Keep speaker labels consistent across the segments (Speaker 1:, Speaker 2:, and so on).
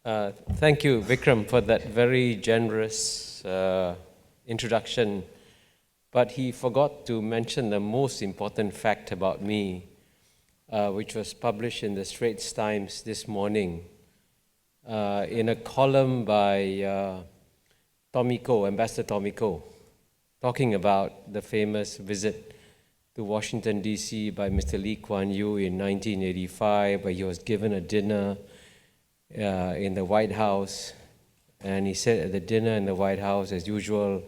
Speaker 1: Thank you, Vikram, for that very generous introduction. But he forgot to mention the most important fact about me, which was published in the Straits Times this morning in a column by Ambassador Tomiko, talking about the famous visit to Washington, D.C. by Mr. Lee Kuan Yew in 1985, where he was given a dinner in the White House, and he said at the dinner in the White House, as usual,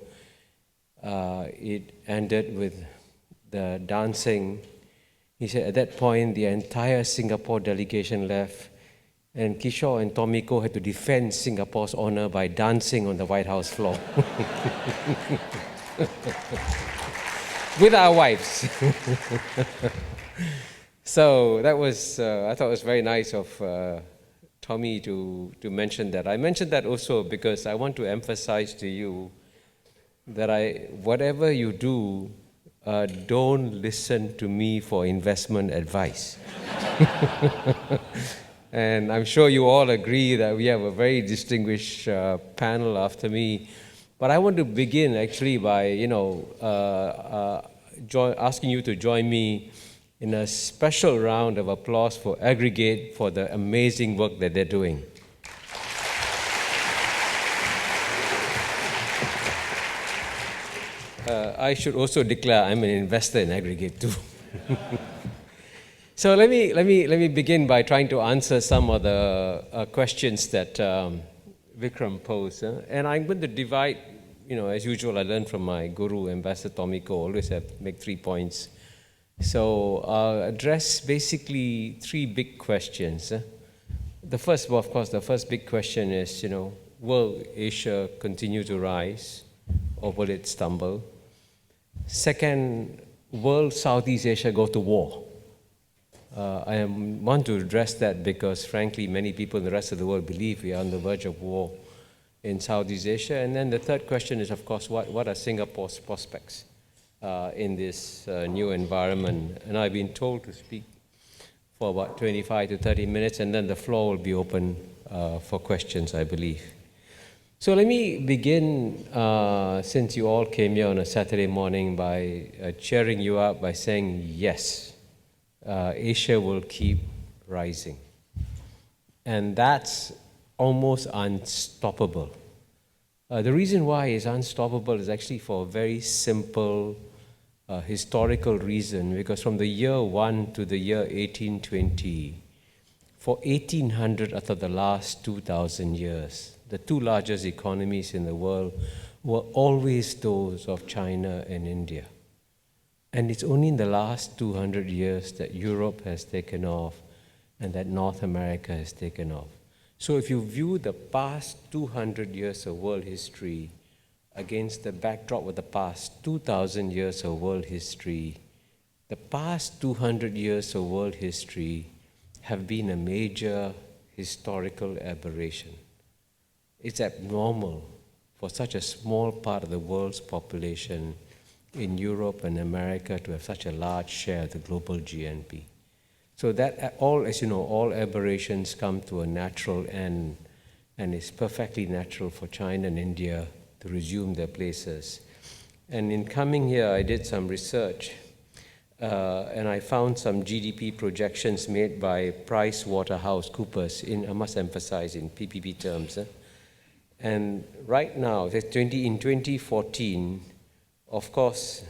Speaker 1: it ended with the dancing. He said at that point, the entire Singapore delegation left, and Kishore and Tomiko had to defend Singapore's honor by dancing on the White House floor with our wives. So that was, I thought it was very nice of Tommy to mention that. I mentioned that also because I want to emphasize to you that whatever you do, don't listen to me for investment advice. And I'm sure you all agree that we have a very distinguished panel after me. But I want to begin actually by, asking you to join me in a special round of applause for Aggregate for the amazing work that they're doing. I should also declare I'm an investor in Aggregate too. So let me begin by trying to answer some of the questions that Vikram posed. And I'm going to divide, as usual, I learned from my guru, Ambassador Tomiko, always make 3 points. So I'll address basically 3 big questions. The first big question is, will Asia continue to rise or will it stumble? Second, will Southeast Asia go to war? I want to address that because, frankly, many people in the rest of the world believe we are on the verge of war in Southeast Asia. And then the third question is, of course, what are Singapore's prospects in this new environment? And I've been told to speak for about 25 to 30 minutes, and then the floor will be open for questions, I believe. So let me begin, since you all came here on a Saturday morning, by cheering you up by saying, yes, Asia will keep rising. And that's almost unstoppable. The reason why it's unstoppable is actually for a very simple historical reason, because from the year 1 to the year 1820, for 1800 out of the last 2,000 years, the 2 largest economies in the world were always those of China and India. And it's only in the last 200 years that Europe has taken off and that North America has taken off. So if you view the past 200 years of world history against the backdrop of the past 2,000 years of world history, the past 200 years of world history have been a major historical aberration. It's abnormal for such a small part of the world's population in Europe and America to have such a large share of the global GNP. So that all, as you know, all aberrations come to a natural end, and it's perfectly natural for China and India to resume their places. And in coming here, I did some research, and I found some GDP projections made by PricewaterhouseCoopers, I must emphasize in PPP terms. And right now, in 2014, of course,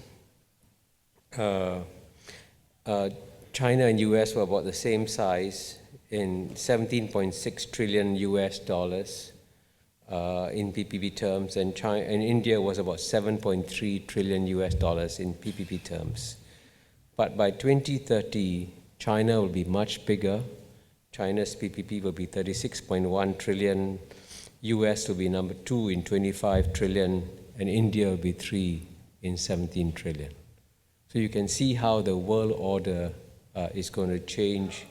Speaker 1: China and US were about the same size in 17.6 trillion US dollars in PPP terms, and India was about 7.3 trillion US dollars in PPP terms. But by 2030, China will be much bigger. China's PPP will be 36.1 trillion, US will be number 2 in 25 trillion, and India will be 3 in 17 trillion. So you can see how the world order is going to change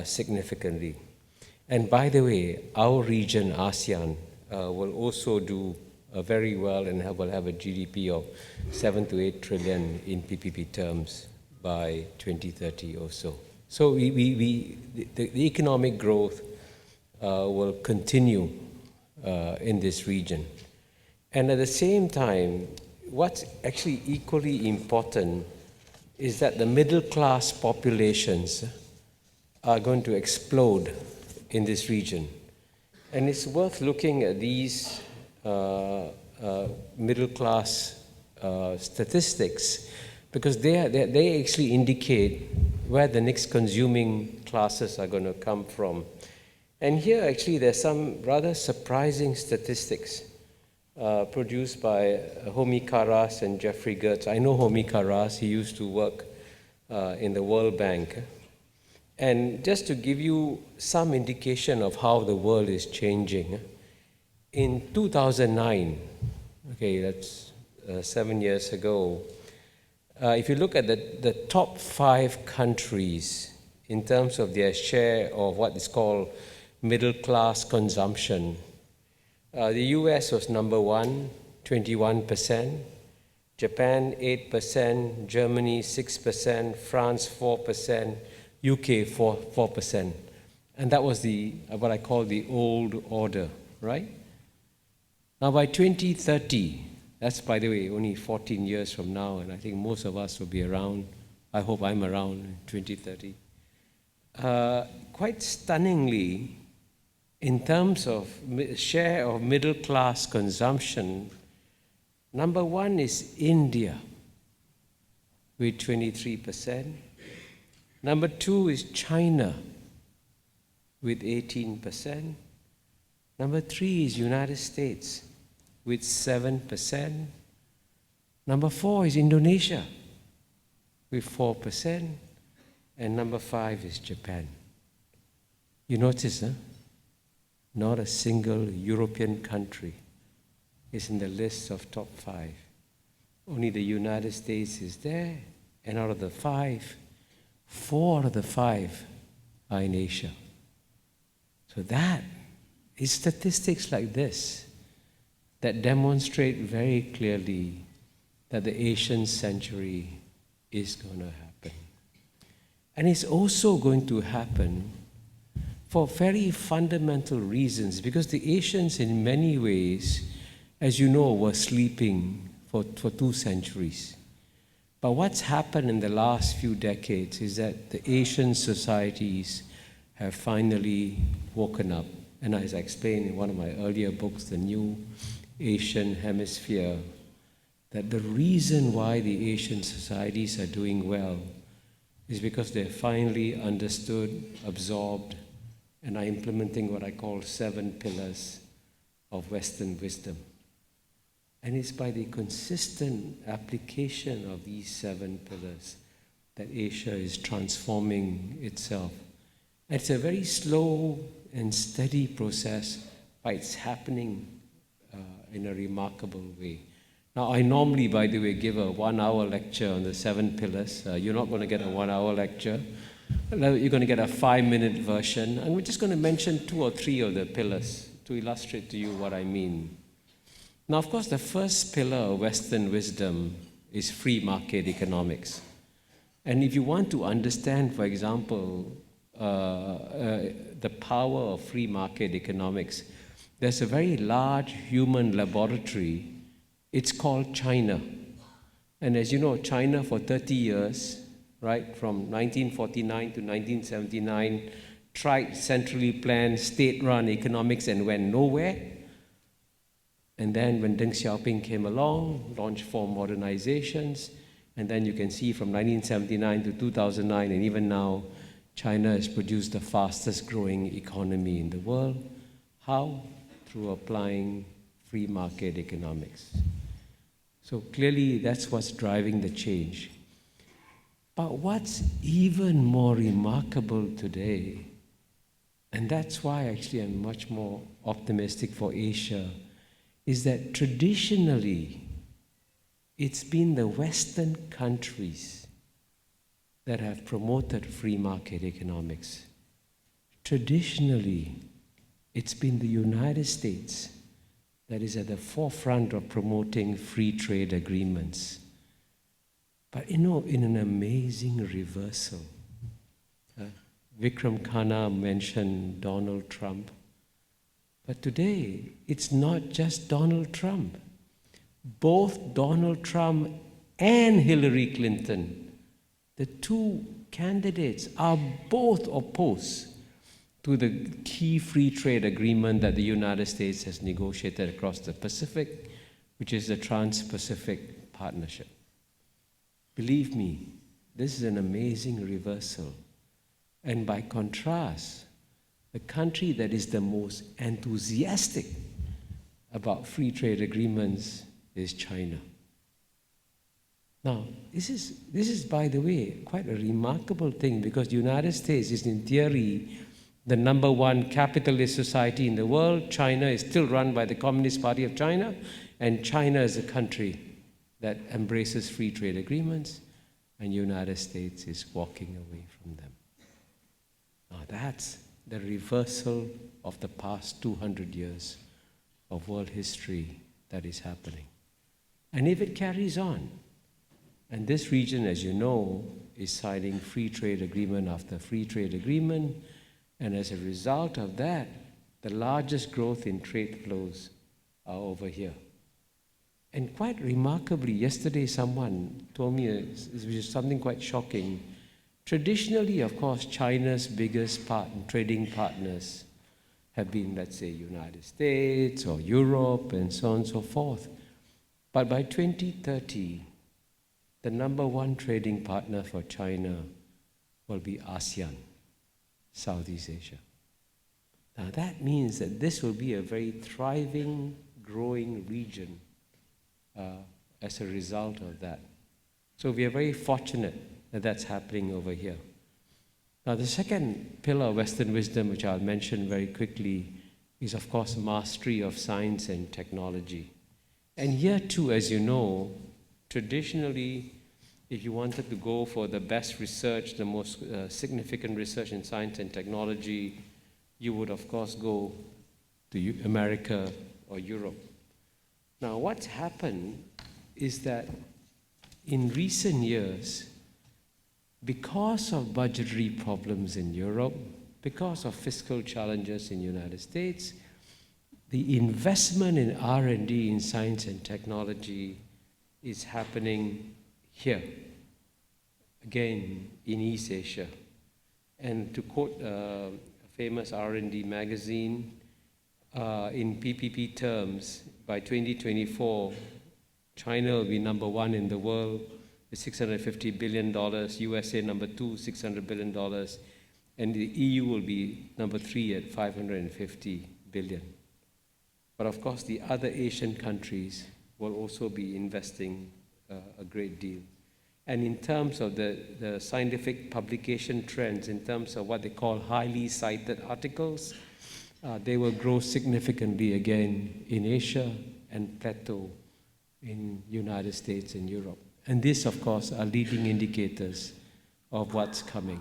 Speaker 1: significantly. And by the way, our region, ASEAN, will also do very well and will have a GDP of 7 to 8 trillion in PPP terms by 2030 or so. So the economic growth will continue in this region. And at the same time, what's actually equally important is that the middle class populations are going to explode in this region. And it's worth looking at these middle class statistics because they actually indicate where the next consuming classes are going to come from. And here actually there's some rather surprising statistics produced by Homi Karas and Jeffrey Gertz. I know Homi Karas, he used to work in the World Bank. And just to give you some indication of how the world is changing, in 2009, okay, that's 7 years ago, if you look at the top 5 countries in terms of their share of what is called middle class consumption, the US was number 1, 21%, Japan 8%, Germany 6%, France 4%, UK 4%. And that was what I call the old order, right? Now by 2030, that's by the way only 14 years from now, and I think most of us will be around, I hope I'm around in 2030. Quite stunningly, in terms of share of middle class consumption, number 1 is India with 23%. Number 2 is China with 18%. Number 3 is United States with 7%. Number 4 is Indonesia with 4%. And number 5 is Japan. You notice, huh? Not a single European country is in the list of top 5. Only the United States is there, and out of the 5, 4 out of the 5 are in Asia. So that is statistics like this that demonstrate very clearly that the Asian century is going to happen. And it's also going to happen for very fundamental reasons, because the Asians in many ways, as you know, were sleeping for 2 centuries. But what's happened in the last few decades is that the Asian societies have finally woken up. And as I explained in one of my earlier books, The New Asian Hemisphere, that the reason why the Asian societies are doing well is because they've finally understood, absorbed, and are implementing what I call 7 pillars of Western wisdom. And it's by the consistent application of these 7 pillars that Asia is transforming itself. And it's a very slow and steady process, but it's happening in a remarkable way. Now, I normally, by the way, give a 1-hour lecture on the 7 pillars. You're not going to get a 1-hour lecture. You're going to get a 5-minute version. And we're just going to mention 2 or 3 of the pillars to illustrate to you what I mean. Now, of course, the first pillar of Western wisdom is free market economics. And if you want to understand, for example, the power of free market economics, there's a very large human laboratory. It's called China. And as you know, China for 30 years, right, from 1949 to 1979, tried centrally planned, state-run economics and went nowhere. And then when Deng Xiaoping came along, launched 4 modernizations, and then you can see from 1979 to 2009, and even now, China has produced the fastest growing economy in the world. How? Through applying free market economics. So clearly, that's what's driving the change. But what's even more remarkable today, and that's why actually I'm much more optimistic for Asia, is that traditionally, it's been the Western countries that have promoted free market economics. Traditionally, it's been the United States that is at the forefront of promoting free trade agreements. But you know, in an amazing reversal, Vikram Khanna mentioned Donald Trump. But today, it's not just Donald Trump. Both Donald Trump and Hillary Clinton, the two candidates, are both opposed to the key free trade agreement that the United States has negotiated across the Pacific, which is the Trans-Pacific Partnership. Believe me, this is an amazing reversal. And by contrast, the country that is the most enthusiastic about free trade agreements is China. Now, this is, by the way, quite a remarkable thing, because the United States is, in theory, the number one capitalist society in the world. China is still run by the Communist Party of China, and China is a country that embraces free trade agreements, and the United States is walking away from them. Now, that's the reversal of the past 200 years of world history that is happening. And if it carries on, and this region, as you know, is signing free trade agreement after free trade agreement, and as a result of that, the largest growth in trade flows are over here. And quite remarkably, yesterday someone told me something quite shocking. Traditionally, of course, China's biggest trading partners have been, let's say, United States or Europe and so on and so forth. But by 2030, the number one trading partner for China will be ASEAN, Southeast Asia. Now that means that this will be a very thriving, growing region as a result of that. So we are very fortunate that that's happening over here. Now the second pillar of Western wisdom, which I'll mention very quickly, is of course mastery of science and technology. And here too, as you know, traditionally, if you wanted to go for the best research, the most significant research in science and technology, you would of course go to America or Europe. Now what's happened is that in recent years, because of budgetary problems in Europe, because of fiscal challenges in the United States, the investment in R&D in science and technology is happening here, again, in East Asia. And to quote a famous R&D magazine, in PPP terms, by 2024, China will be number one in the world with $650 billion, USA number two, $600 billion, and the EU will be number three at $550 billion. But of course, the other Asian countries will also be investing a great deal. And in terms of the scientific publication trends, in terms of what they call highly cited articles, they will grow significantly again in Asia and plateau in United States and Europe. And these, of course, are leading indicators of what's coming.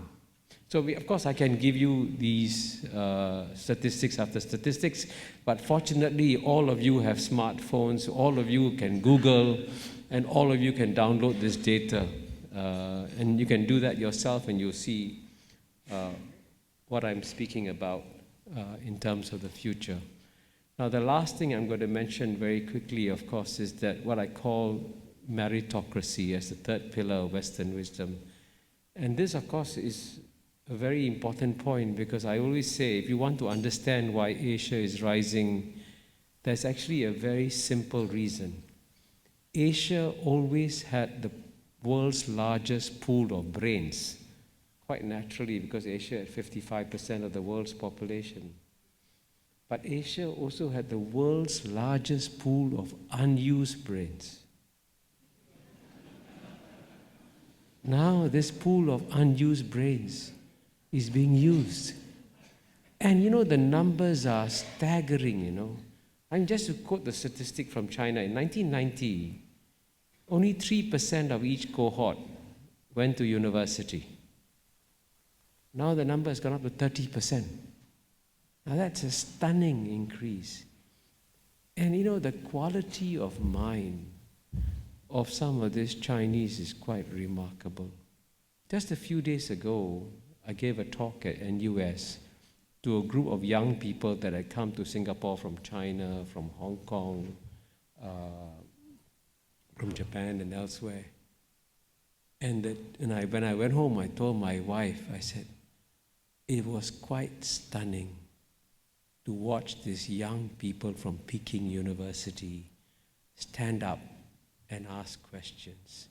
Speaker 1: So, of course, I can give you these statistics after statistics, but fortunately, all of you have smartphones, all of you can Google, and all of you can download this data. And you can do that yourself, and you'll see what I'm speaking about in terms of the future. Now, the last thing I'm going to mention very quickly, of course, is that what I call meritocracy as the third pillar of Western wisdom. And this, of course, is a very important point, because I always say, if you want to understand why Asia is rising, there's actually a very simple reason. Asia always had the world's largest pool of brains, quite naturally, because Asia had 55% of the world's population. But Asia also had the world's largest pool of unused brains. Now this pool of unused brains is being used. And you know, the numbers are staggering, you know. And just to quote the statistic from China, in 1990, only 3% of each cohort went to university. Now the number has gone up to 30%. Now that's a stunning increase. And you know, the quality of mind of some of these Chinese is quite remarkable. Just a few days ago, I gave a talk at NUS to a group of young people that had come to Singapore from China, from Hong Kong, from Japan and elsewhere. And when I went home, I told my wife, I said, it was quite stunning to watch these young people from Peking University stand up and ask questions,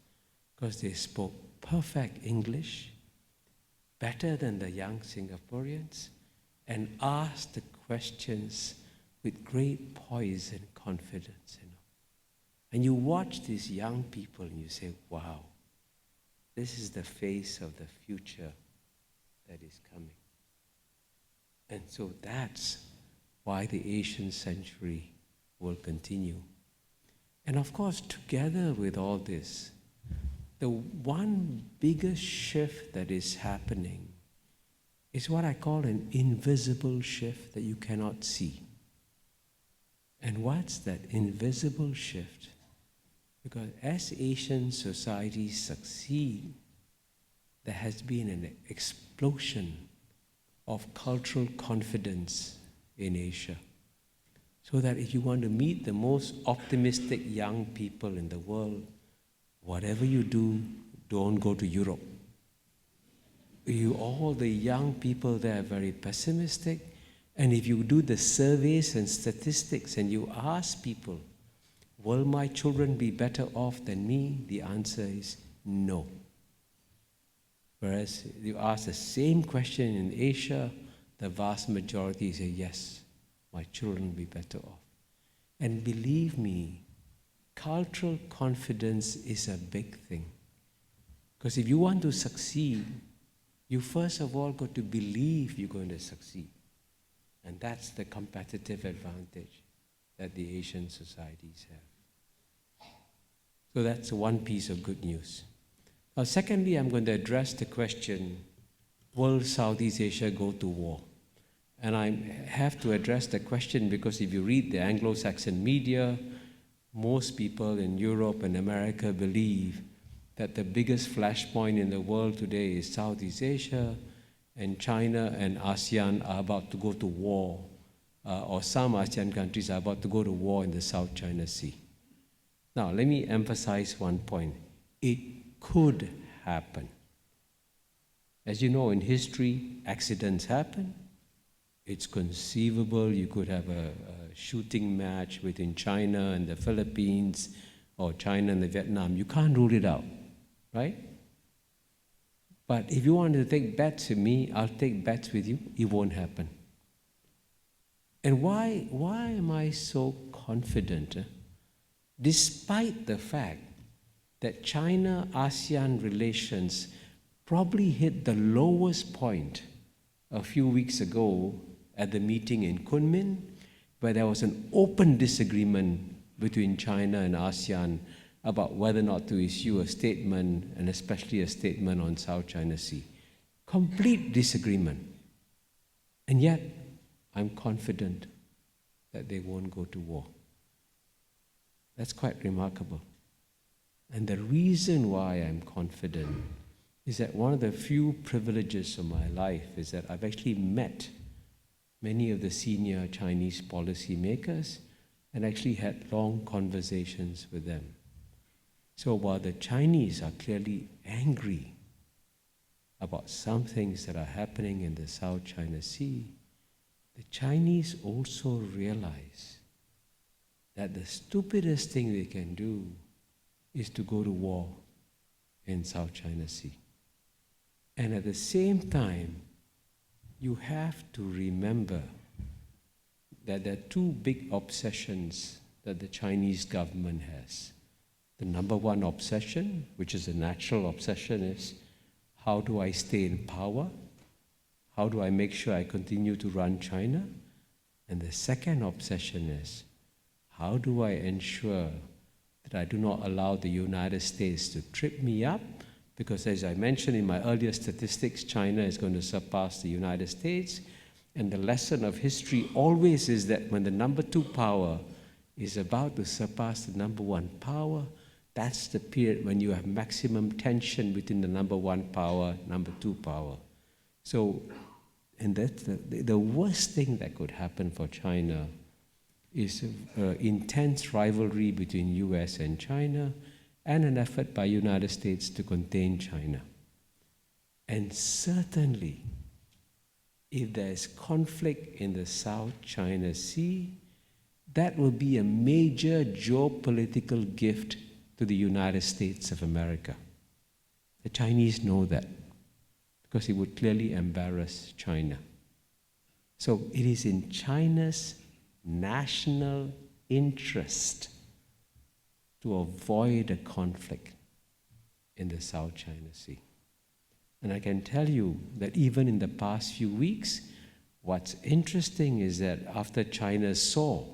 Speaker 1: because they spoke perfect English, better than the young Singaporeans, and asked the questions with great poise and confidence. And you watch these young people and you say, wow, this is the face of the future that is coming. And so that's why the Asian century will continue. And of course, together with all this, the one biggest shift that is happening is what I call an invisible shift that you cannot see. And what's that invisible shift? Because as Asian societies succeed, there has been an explosion of cultural confidence in Asia. So that if you want to meet the most optimistic young people in the world, whatever you do, don't go to Europe. All the young people there are very pessimistic. And if you do the surveys and statistics and you ask people, will my children be better off than me? The answer is no. Whereas you ask the same question in Asia, the vast majority say, yes, my children will be better off. And believe me, cultural confidence is a big thing. Because if you want to succeed, you first of all got to believe you're going to succeed. And that's the competitive advantage that the Asian societies have. So that's one piece of good news. Now, secondly, I'm going to address the question, will Southeast Asia go to war? And I have to address the question because if you read the Anglo-Saxon media, most people in Europe and America believe that the biggest flashpoint in the world today is Southeast Asia, and China and ASEAN are about to go to war, or some ASEAN countries are about to go to war in the South China Sea. Now, let me emphasize one point. It could happen. As you know, in history, accidents happen. It's conceivable you could have a shooting match between China and the Philippines or China and Vietnam. You can't rule it out, right? But if you want to take bets with me, I'll take bets with you. It won't happen. And why am I so confident? Despite the fact that China-ASEAN relations probably hit the lowest point a few weeks ago at the meeting in Kunming, where there was an open disagreement between China and ASEAN about whether or not to issue a statement, and especially a statement on South China Sea. Complete disagreement. And yet, I'm confident that they won't go to war. That's quite remarkable. And the reason why I'm confident is that one of the few privileges of my life is that I've actually met many of the senior Chinese policymakers and actually had long conversations with them. So while the Chinese are clearly angry about some things that are happening in the South China Sea, the Chinese also realize that the stupidest thing they can do is to go to war in South China Sea. And at the same time, you have to remember that there are two big obsessions that the Chinese government has. The number one obsession, which is a natural obsession, is how do I stay in power? How do I make sure I continue to run China? And the second obsession is how do I ensure that I do not allow the United States to trip me up? Because as I mentioned in my earlier statistics, China is going to surpass the United States. And the lesson of history always is that when the number two power is about to surpass the number one power, that's the period when you have maximum tension between the number one power, number two power. So And that's the worst thing that could happen for China is intense rivalry between US and China and an effort by United States to contain China. And certainly, if there is conflict in the South China Sea, that will be a major geopolitical gift to the United States of America. The Chinese know that because it would clearly embarrass China. So it is in China's national interest to avoid a conflict in the South China Sea. And I can tell you that even in the past few weeks, what's interesting is that after China saw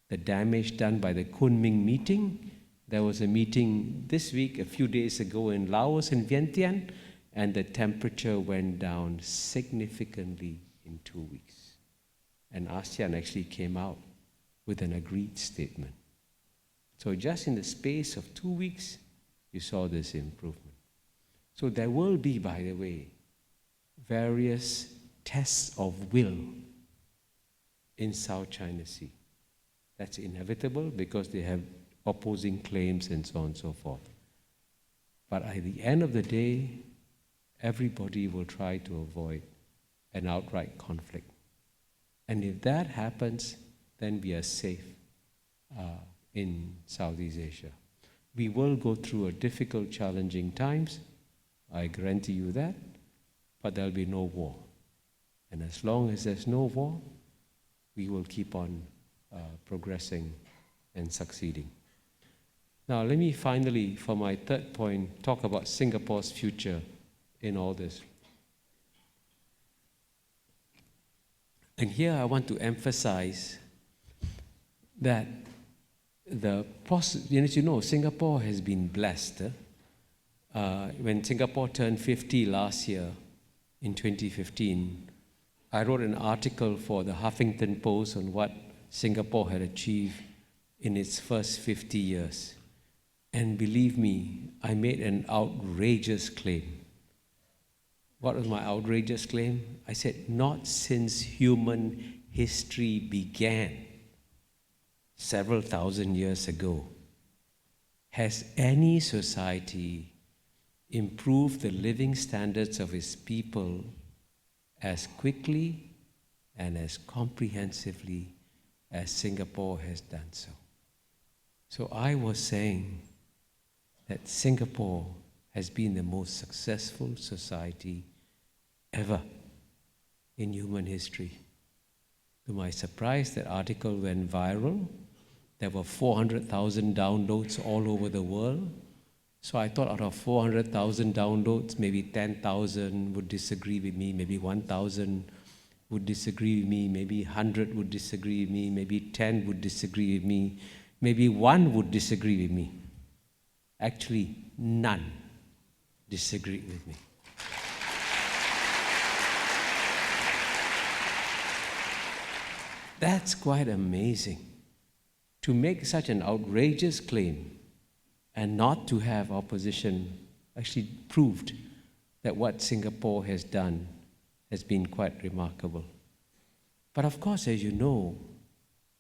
Speaker 1: the damage done by the Kunming meeting, there was a meeting this week, a few days ago in Laos and Vientiane, and the temperature went down significantly in 2 weeks. And ASEAN actually came out with an agreed statement. So just in the space of 2 weeks, you saw this improvement. So there will be, by the way, various tests of will in South China Sea. That's inevitable because they have opposing claims and so on and so forth. But at the end of the day, everybody will try to avoid an outright conflict. And if that happens, then we are safe in Southeast Asia. We will go through a difficult, challenging times, I guarantee you that, but there'll be no war. And as long as there's no war, we will keep on progressing and succeeding. Now, let me finally, for my third point, talk about Singapore's future in all this. And here I want to emphasize that as you know, Singapore has been blessed. When Singapore turned 50 last year, in 2015, I wrote an article for the Huffington Post on what Singapore had achieved in its first 50 years. And believe me, I made an outrageous claim. What was my outrageous claim? I said, not since human history began, several thousand years ago, has any society improved the living standards of its people as quickly and as comprehensively as Singapore has done so. So I was saying that Singapore has been the most successful society ever in human history. To my surprise, that article went viral. There were 400,000 downloads all over the world. So I thought out of 400,000 downloads, maybe 10,000 would disagree with me, maybe 1,000 would disagree with me, maybe 100 would disagree with me, maybe 10 would disagree with me, maybe 1 would disagree with me. Actually, none disagreed with me. That's quite amazing. To make such an outrageous claim and not to have opposition actually proved that what Singapore has done has been quite remarkable. But of course, as you know,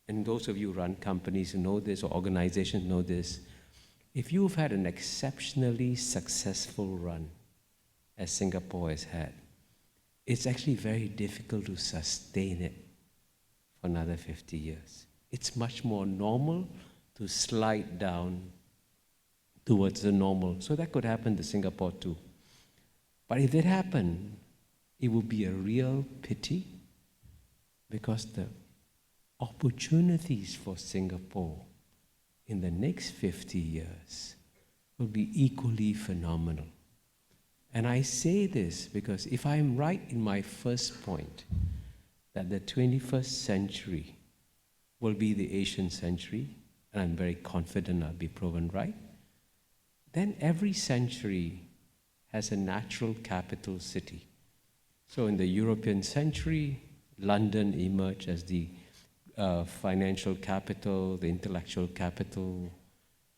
Speaker 1: and those of you who run companies who know this or organizations know this, if you've had an exceptionally successful run, as Singapore has had, it's actually very difficult to sustain it for another 50 years. It's much more normal to slide down towards the normal. So that could happen to Singapore too. But if it happened, it would be a real pity because the opportunities for Singapore in the next 50 years will be equally phenomenal. And I say this because if I'm right in my first point, that the 21st century will be the Asian century, and I'm very confident I'll be proven right, then every century has a natural capital city. So in the European century, London emerged as the financial capital, the intellectual capital.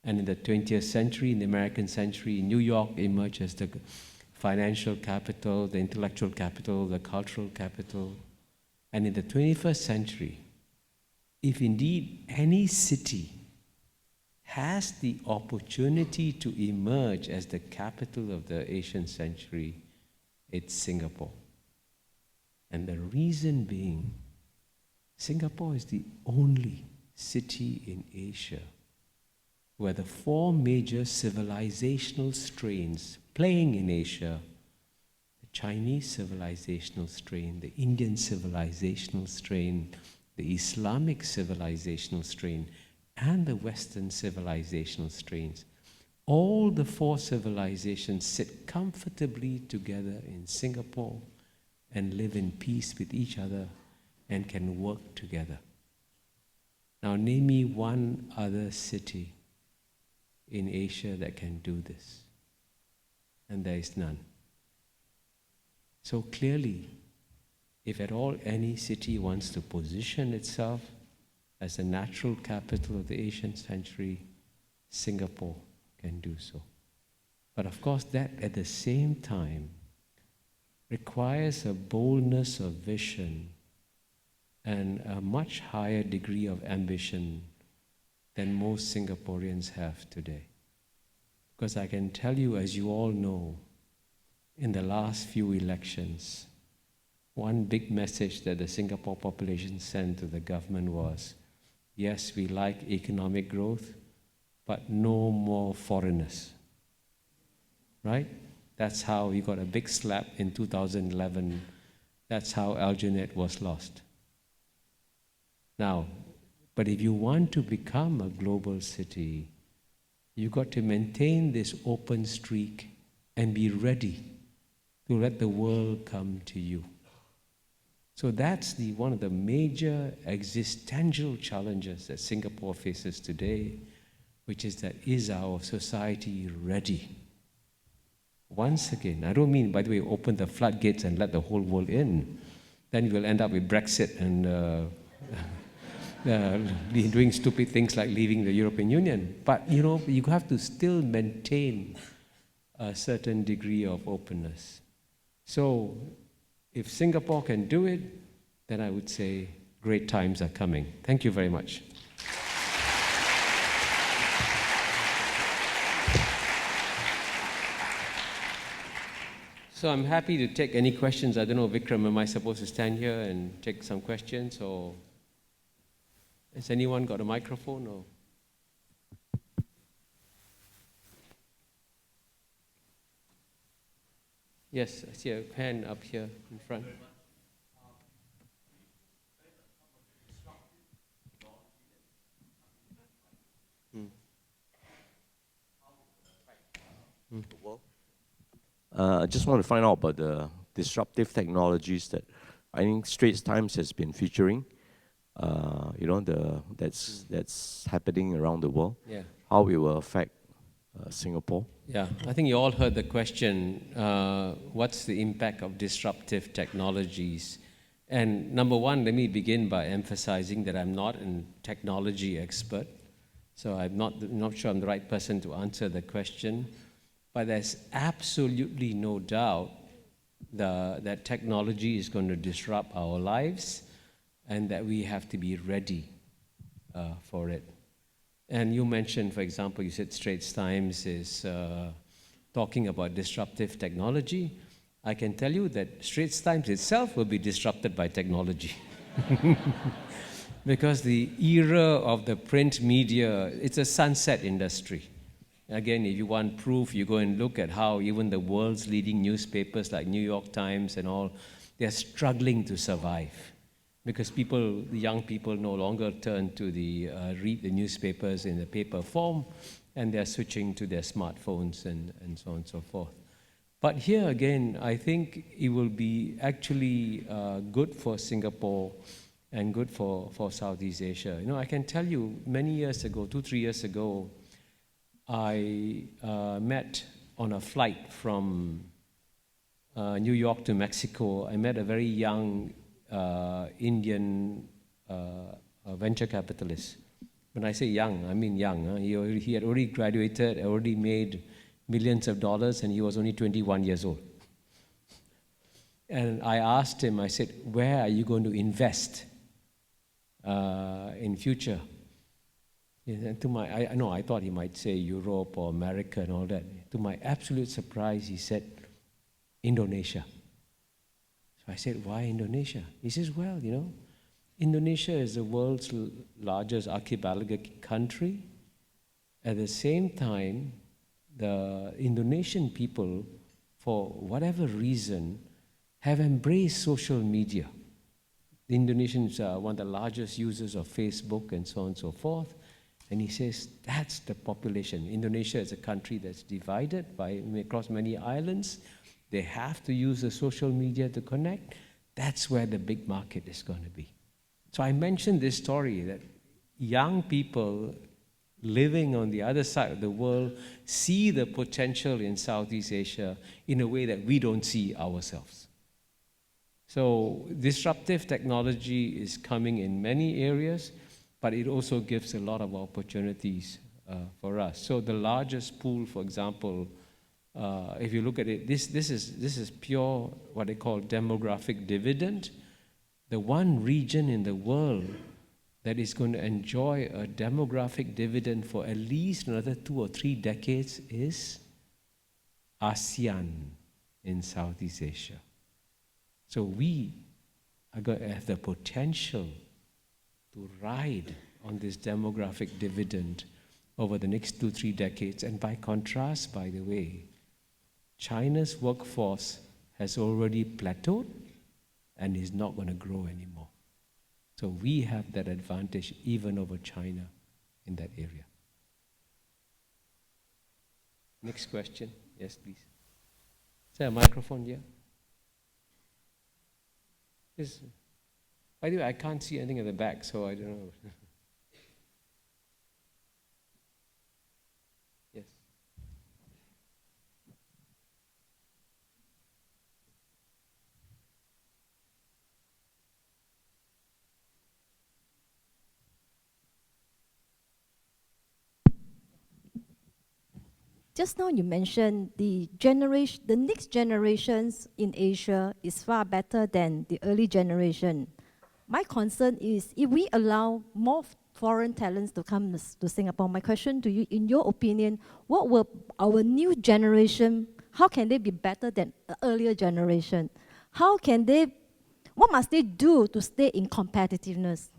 Speaker 1: And in the 20th century, in the American century, New York emerged as the financial capital, the intellectual capital, the cultural capital. And in the 21st century, if indeed any city has the opportunity to emerge as the capital of the Asian century, it's Singapore. And the reason being, Singapore is the only city in Asia where the four major civilizational strains playing in Asia, the Chinese civilizational strain, the Indian civilizational strain, the Islamic civilizational strain, and the Western civilizational strains, all the four civilizations sit comfortably together in Singapore and live in peace with each other and can work together. Now name me one other city in Asia that can do this. And there is none. So clearly, if at all any city wants to position itself as a natural capital of the Asian century, Singapore can do so. But of course, that at the same time requires a boldness of vision and a much higher degree of ambition than most Singaporeans have today. Because I can tell you, as you all know, in the last few elections, one big message that the Singapore population sent to the government was, yes, we like economic growth, but no more foreigners. Right? That's how we got a big slap in 2011. That's how Algenet was lost. Now, but if you want to become a global city, you've got to maintain this open streak and be ready to let the world come to you. So that's one of the major existential challenges that Singapore faces today, which is that, is our society ready? Once again, I don't mean, by the way, open the floodgates and let the whole world in. Then we'll end up with Brexit and doing stupid things like leaving the European Union. But, you have to still maintain a certain degree of openness. So, if Singapore can do it, then I would say great times are coming. Thank you very much. So I'm happy to take any questions. I don't know, Vikram, am I supposed to stand here and take some questions, or has anyone got a microphone? Or yes, I see a hand up here in front.
Speaker 2: I just want to find out about the disruptive technologies that I think Straits Times has been featuring. That's happening around the world.
Speaker 1: Yeah.
Speaker 2: How it will affect Singapore.
Speaker 1: Yeah, I think you all heard the question, what's the impact of disruptive technologies? And number one, let me begin by emphasizing that I'm not a technology expert, so I'm not sure I'm the right person to answer the question, but there's absolutely no doubt that technology is going to disrupt our lives and that we have to be ready for it. And you mentioned, for example, you said Straits Times is talking about disruptive technology. I can tell you that Straits Times itself will be disrupted by technology. Because the era of the print media, it's a sunset industry. Again, if you want proof, you go and look at how even the world's leading newspapers like New York Times and all, they're struggling to survive. Because the young people no longer turn to read the newspapers in the paper form, and they're switching to their smartphones and so on and so forth. But here again, I think it will be actually good for Singapore and good for Southeast Asia. I can tell you, many years ago, 2-3 years ago, I met on a flight from New York to Mexico. I met a very young Indian venture capitalist. When I say young, I mean young. He had already graduated, already made millions of dollars, and he was only 21 years old. And I asked him, I said, where are you going to invest in future? And I thought he might say Europe or America and all that. To my absolute surprise, he said, Indonesia. So I said, why Indonesia? He says, well, Indonesia is the world's largest archipelagic country. At the same time, the Indonesian people, for whatever reason, have embraced social media. The Indonesians are one of the largest users of Facebook and so on and so forth. And he says, that's the population. Indonesia is a country that's divided across many islands. They have to use the social media to connect. That's where the big market is going to be. So I mentioned this story that young people living on the other side of the world see the potential in Southeast Asia in a way that we don't see ourselves. So disruptive technology is coming in many areas, but it also gives a lot of opportunities for us. So the largest pool, for example, if you look at it, this is pure what they call demographic dividend. The one region in the world that is going to enjoy a demographic dividend for at least another 2 or 3 decades is ASEAN in Southeast Asia. So we are going to have the potential to ride on this demographic dividend over the next 2-3 decades. And by contrast, by the way, China's workforce has already plateaued and is not going to grow anymore. So we have that advantage even over China in that area. Next question. Yes, please. Is there a microphone here? Yes. By the way, I can't see anything at the back, so I don't know. Yes.
Speaker 3: Just now you mentioned the next generations in Asia is far better than the early generation. My concern is if we allow more foreign talents to come to Singapore, my question to you, in your opinion, what will our new generation, how can they be better than the earlier generation? What must they do to stay in competitiveness?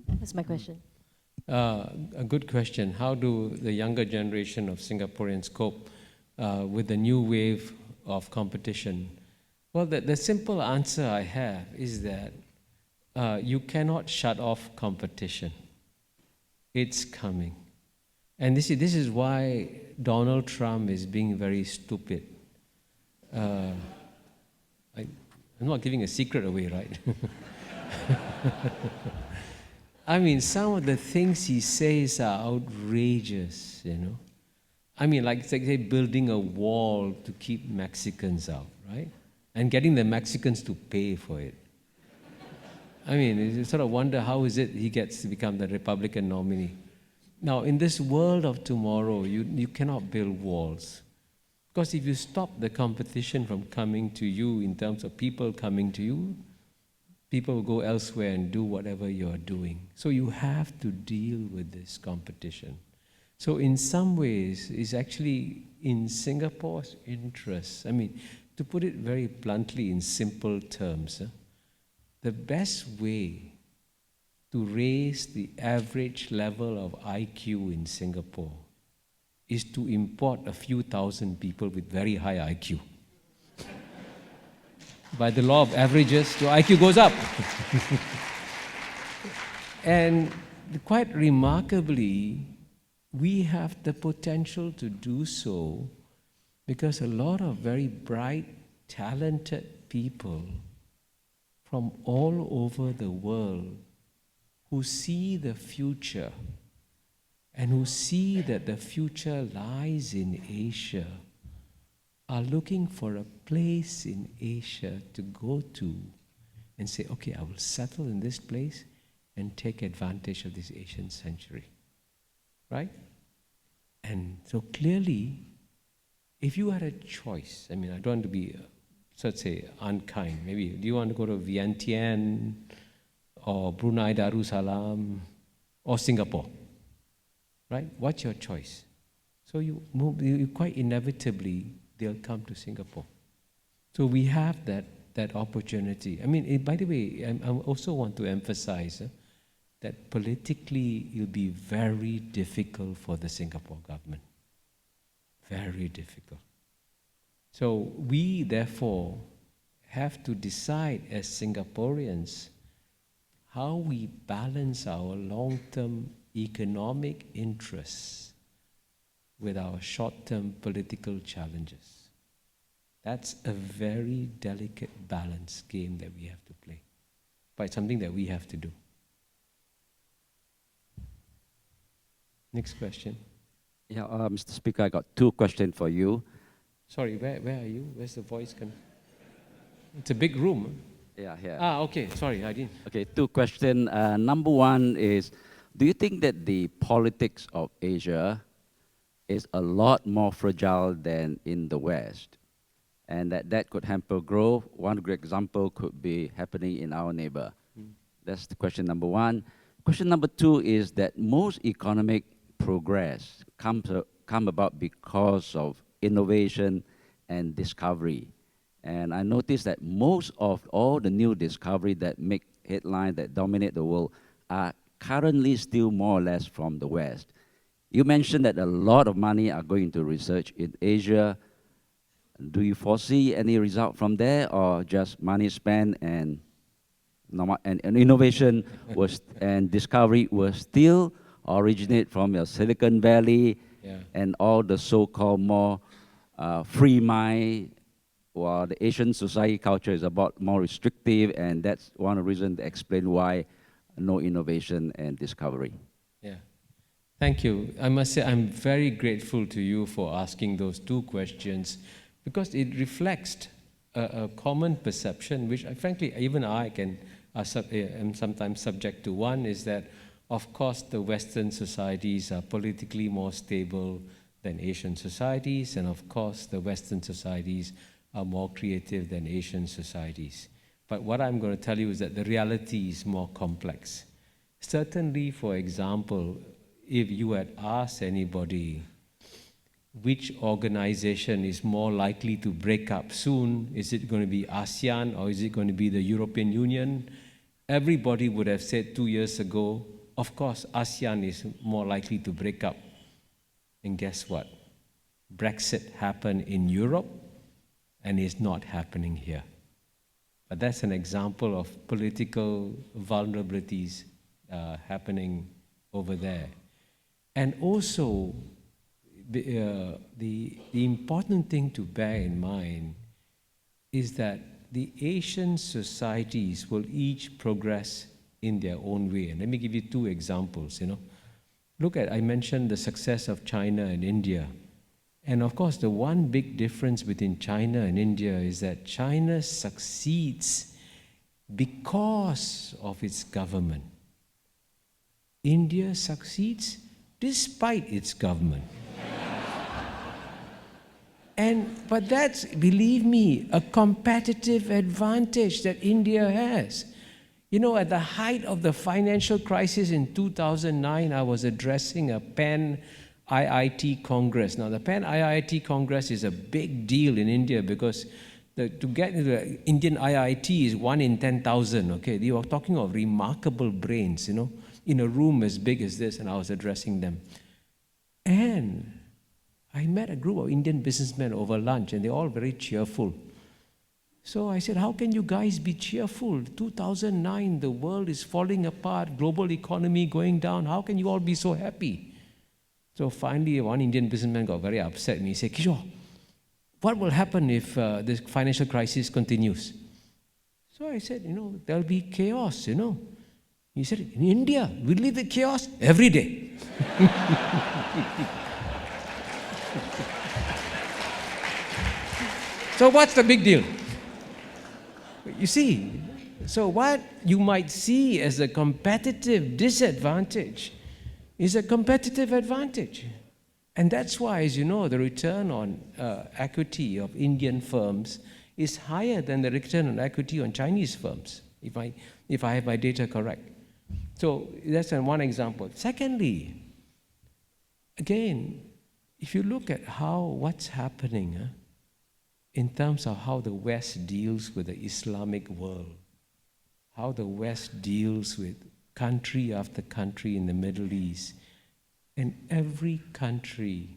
Speaker 3: That's my question.
Speaker 1: A good question. How do the younger generation of Singaporeans cope with the new wave of competition? Well, the simple answer I have is that you cannot shut off competition. It's coming. And this is why Donald Trump is being very stupid. I'm not giving a secret away, right? I mean, some of the things he says are outrageous, I mean, like say building a wall to keep Mexicans out, right? And getting the Mexicans to pay for it. I mean, you sort of wonder how is it he gets to become the Republican nominee. Now, in this world of tomorrow, you cannot build walls. Because if you stop the competition from coming to you in terms of people coming to you, people will go elsewhere and do whatever you're doing. So you have to deal with this competition. So in some ways, it's actually in Singapore's interest. I mean, to put it very bluntly in simple terms, the best way to raise the average level of IQ in Singapore is to import a few thousand people with very high IQ. By the law of averages, your IQ goes up. And quite remarkably, we have the potential to do so because a lot of very bright, talented people from all over the world who see the future and who see that the future lies in Asia are looking for a place in Asia to go to and say, okay, I will settle in this place and take advantage of this Asian century. Right? And so clearly, if you had a choice, I mean, I don't want to be, let's say, unkind. Maybe, do you want to go to Vientiane or Brunei Darussalam or Singapore? Right? What's your choice? So you move, you quite inevitably, they'll come to Singapore. So we have that opportunity. I mean, by the way, I also want to emphasize that politically it'll be very difficult for the Singapore government. Very difficult. So we, therefore, have to decide as Singaporeans how we balance our long-term economic interests with our short-term political challenges. That's a very delicate balance game that we have to play, but it's something that we have to do. Next question.
Speaker 4: Yeah, Mr. Speaker, I got 2 questions for you.
Speaker 1: Sorry, where are you? Where's the voice coming? It's a big room.
Speaker 4: Yeah, here.
Speaker 1: Okay, sorry, I didn't.
Speaker 4: Okay, 2 questions. Number 1 is, do you think that the politics of Asia is a lot more fragile than in the West, and that could hamper growth? One great example could be happening in our neighbor. That's the question number 1. Question number 2 is that most economic progress come about because of innovation and discovery. And I noticed that most of all the new discovery that make headlines, that dominate the world, are currently still more or less from the West. You mentioned that a lot of money are going to research in Asia. Do you foresee any result from there, or just money spent and innovation and discovery will still originate from your Silicon Valley and all the so-called more free mind, while the Asian society culture is about more restrictive, and that's one of the reasons to explain why no innovation and discovery?
Speaker 1: Yeah. Thank you. I must say I'm very grateful to you for asking those 2 questions, because it reflects a common perception, which frankly even I am sometimes subject to. One is that, of course, the Western societies are politically more stable than Asian societies, and of course the Western societies are more creative than Asian societies. But what I'm going to tell you is that the reality is more complex. Certainly, for example, if you had asked anybody which organization is more likely to break up soon, is it going to be ASEAN or is it going to be the European Union? Everybody would have said 2 years ago, of course, ASEAN is more likely to break up. And guess what? Brexit happened in Europe and is not happening here. But that's an example of political vulnerabilities happening over there. And also, the important thing to bear in mind is that the Asian societies will each progress in their own way. And let me give you 2 examples. Look at, I mentioned the success of China and India. And of course, the one big difference between China and India is that China succeeds because of its government. India succeeds despite its government. But that's, believe me, a competitive advantage that India has. At the height of the financial crisis in 2009, I was addressing a Pan IIT Congress. Now, the Pan IIT Congress is a big deal in India because to get into the Indian IIT is 1 in 10,000, okay? They were talking of remarkable brains, in a room as big as this, and I was addressing them. And I met a group of Indian businessmen over lunch, and they're all very cheerful. So I said, how can you guys be cheerful? 2009, the world is falling apart, global economy going down. How can you all be so happy? So finally, one Indian businessman got very upset, and he said, Kishore, what will happen if this financial crisis continues? So I said, there'll be chaos, He said, in India, we live with chaos every day. So what's the big deal? You see, so what you might see as a competitive disadvantage is a competitive advantage. And that's why, as you know, the return on equity of Indian firms is higher than the return on equity on Chinese firms, if I have my data correct. So that's one example. Secondly, again, if you look at what's happening in terms of how the West deals with the Islamic world, how the West deals with country after country in the Middle East, and every country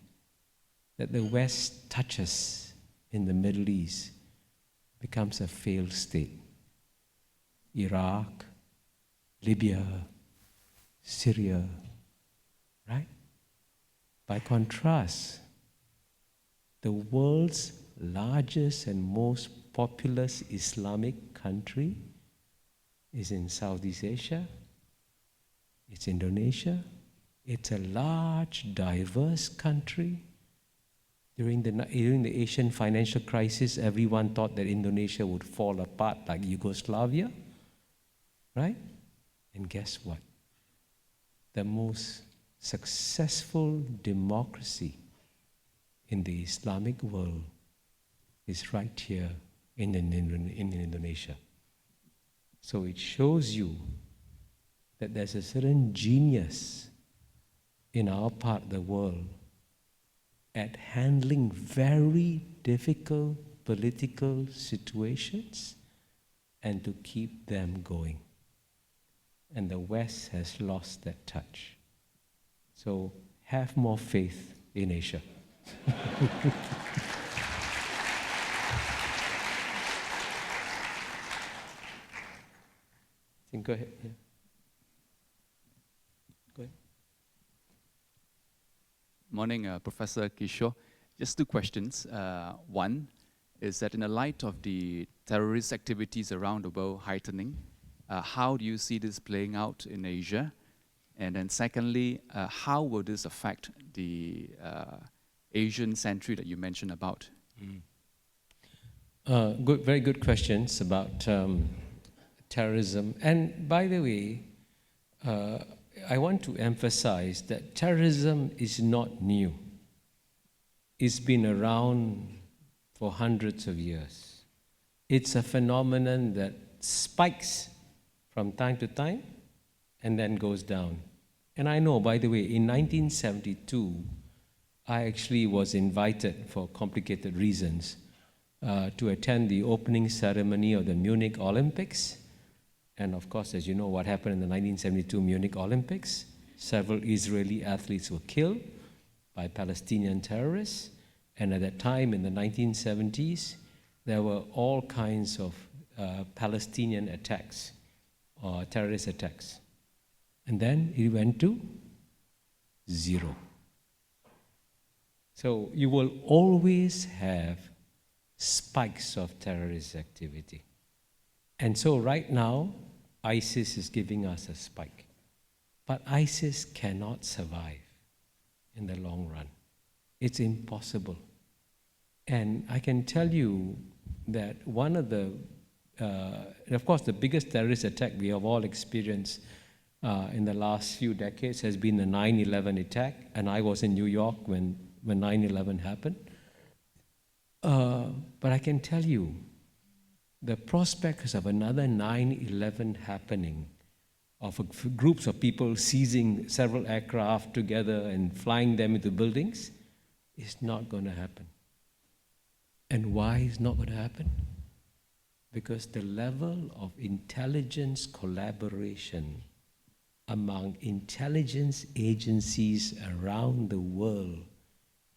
Speaker 1: that the West touches in the Middle East becomes a failed state. Iraq, Libya, Syria, right? By contrast, the world's largest and most populous Islamic country is in Southeast Asia, it's Indonesia. It's a large, diverse country. During the Asian financial crisis, everyone thought that Indonesia would fall apart like Yugoslavia, right? And guess what? The most successful democracy in the Islamic world is right here in Indonesia. So it shows you that there's a certain genius in our part of the world at handling very difficult political situations and to keep them going. And the West has lost that touch. So have more faith in Asia. Go ahead. Yeah. Go ahead.
Speaker 5: Morning, Professor Kishore. Just two questions. One is that in the light of the terrorist activities around the world heightening, how do you see this playing out in Asia? And then secondly, how will this affect the Asian century that you mentioned about?
Speaker 1: Very good questions about terrorism. And by the way, I want to emphasize that terrorism is not new. It's been around for hundreds of years. It's a phenomenon that spikes from time to time and then goes down. And I know, by the way, in 1972, I actually was invited for complicated reasons to attend the opening ceremony of the Munich Olympics. And of course, as you know, what happened in the 1972 Munich Olympics, several Israeli athletes were killed by Palestinian terrorists. And at that time, in the 1970s, there were all kinds of Palestinian attacks or terrorist attacks. And then it went to zero. So you will always have spikes of terrorist activity. And so right now, ISIS is giving us a spike. But ISIS cannot survive in the long run. It's impossible. And I can tell you that one of the, of course, the biggest terrorist attack we have all experienced in the last few decades has been the 9/11 attack. And I was in New York when 9/11 happened. But I can tell you, the prospects of another 9/11 happening, of groups of people seizing several aircraft together and flying them into buildings, is not going to happen. And why is not going to happen? Because the level of intelligence collaboration among intelligence agencies around the world,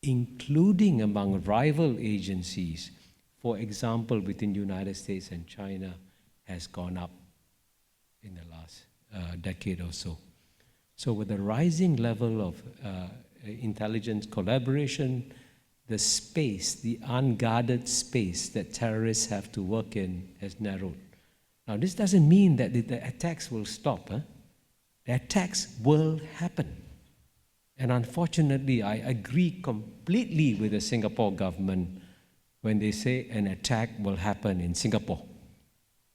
Speaker 1: including among rival agencies, for example, between the United States and China, has gone up in the last decade or so. So with the rising level of intelligence collaboration, the space, the unguarded space that terrorists have to work in has narrowed. Now, this doesn't mean that the attacks will stop. The attacks will happen. And unfortunately, I agree completely with the Singapore government when they say an attack will happen in Singapore.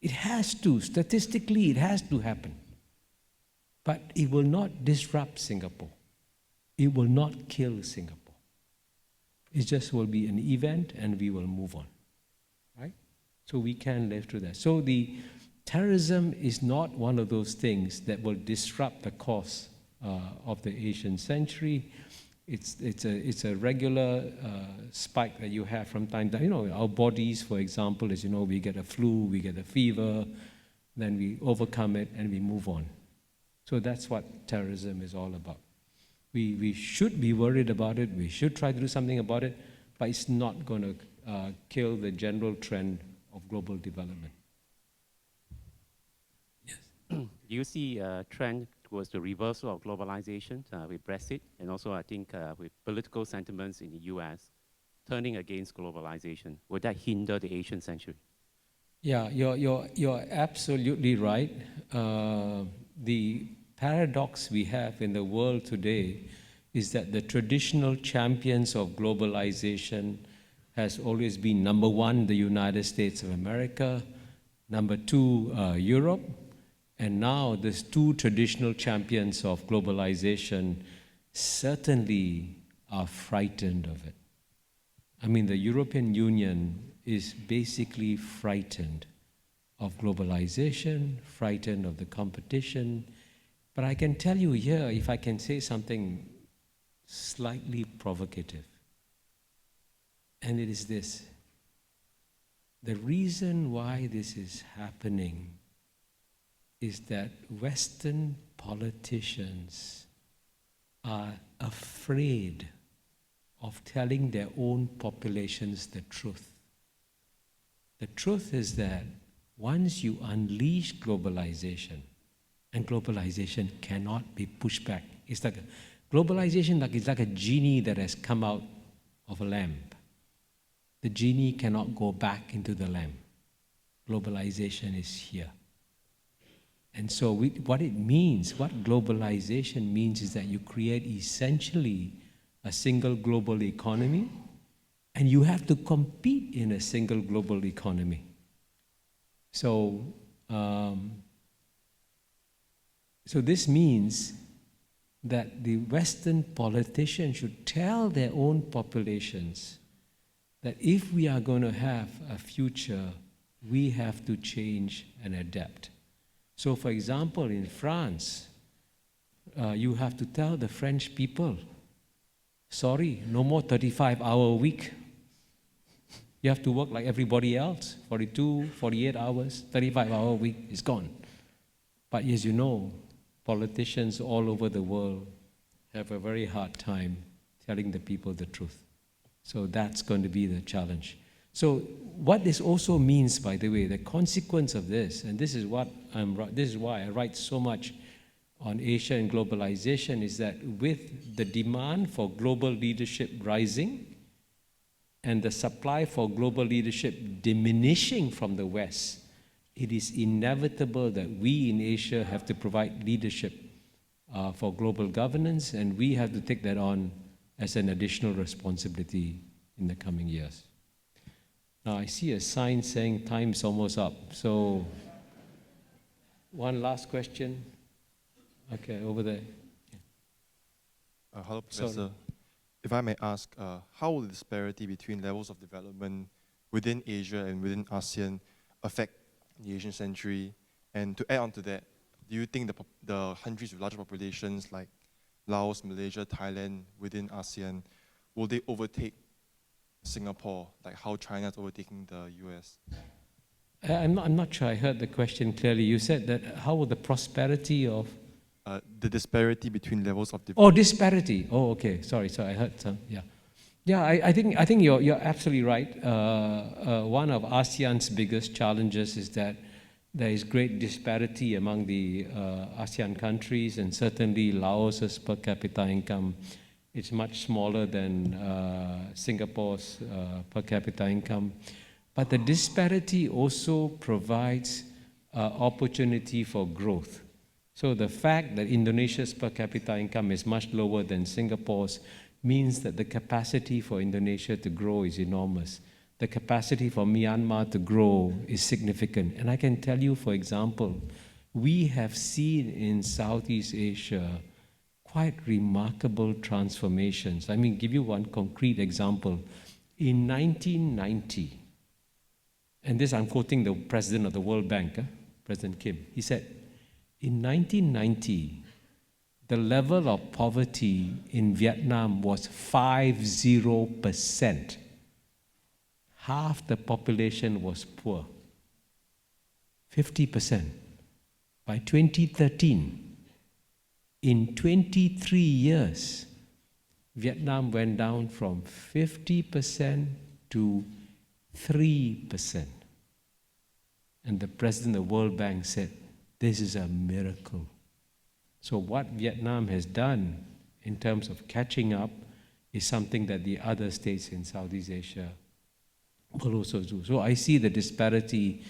Speaker 1: It has to. Statistically, it has to happen. But it will not disrupt Singapore. It will not kill Singapore. It just will be an event and we will move on, right? So we can live through that. So the terrorism is not one of those things that will disrupt the course of the Asian century. It's a regular spike that you have from time to time. You know, our bodies, for example, as you know, we get a flu, we get a fever, then we overcome it and we move on. So that's what terrorism is all about. We should be worried about it, we should try to do something about it, but it's not going to kill the general trend of global development. Yes.
Speaker 6: Do you see a trend towards the reversal of globalization with Brexit, and also I think with political sentiments in the US turning against globalization? Would that hinder the Asian century?
Speaker 1: Yeah, you're absolutely right. The paradox we have in the world today is that the traditional champions of globalization has always been number one, the United States of America, number two, Europe, and now these two traditional champions of globalization certainly are frightened of it. I mean, the European Union is basically frightened of globalization, frightened of the competition. But I can tell you here, if I can say something slightly provocative, and it is this: the reason why this is happening is that Western politicians are afraid of telling their own populations the truth. The truth is that once you unleash globalization, and globalization cannot be pushed back. It's like globalization is like a genie that has come out of a lamp. The genie cannot go back into the lamp. Globalization is here. And so what it means, what globalization means is that you create essentially a single global economy, and you have to compete in a single global economy. So this means that the Western politicians should tell their own populations that if we are going to have a future, we have to change and adapt. So for example, in France, you have to tell the French people, sorry, no more 35-hour a week. You have to work like everybody else, 42, 48 hours, 35-hour a week is gone. But as you know, politicians all over the world have a very hard time telling the people the truth. So that's going to be the challenge. So what this also means, by the way, the consequence of this, and this is why I write so much on Asia and globalization, is that with the demand for global leadership rising and the supply for global leadership diminishing from the West, it is inevitable that we in Asia have to provide leadership for global governance, and we have to take that on as an additional responsibility in the coming years. Now I see a sign saying time's almost up. So one last question. Okay, over there.
Speaker 7: Hello, Professor.
Speaker 1: Sorry.
Speaker 7: If I may ask, how will the disparity between levels of development within Asia and within ASEAN affect the Asian century? And to add on to that, do you think the countries with larger populations like Laos, Malaysia, Thailand within ASEAN, will they overtake Singapore, like how China is overtaking the US?
Speaker 1: I'm not sure I heard the question clearly. You said that how will the prosperity of...
Speaker 7: the disparity between levels of development.
Speaker 1: Oh, disparity. Oh, okay. Sorry, I heard some. Yeah, yeah. I think you're absolutely right. One of ASEAN's biggest challenges is that there is great disparity among the ASEAN countries, and certainly Laos's per capita income is much smaller than Singapore's per capita income. But the disparity also provides opportunity for growth. So the fact that Indonesia's per capita income is much lower than Singapore's means that the capacity for Indonesia to grow is enormous. The capacity for Myanmar to grow is significant. And I can tell you, for example, we have seen in Southeast Asia quite remarkable transformations. I mean, give you one concrete example. In 1990, and this I'm quoting the president of the World Bank, President Kim, he said, in 1990, the level of poverty in Vietnam was 50%. Half the population was poor. 50%. By 2013, in 23 years, Vietnam went down from 50% to 3%. And the president of the World Bank said, this is a miracle. So what Vietnam has done in terms of catching up is something that the other states in Southeast Asia will also do. So I see the disparity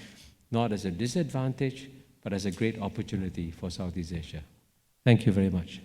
Speaker 1: not as a disadvantage, but as a great opportunity for Southeast Asia. Thank you very much.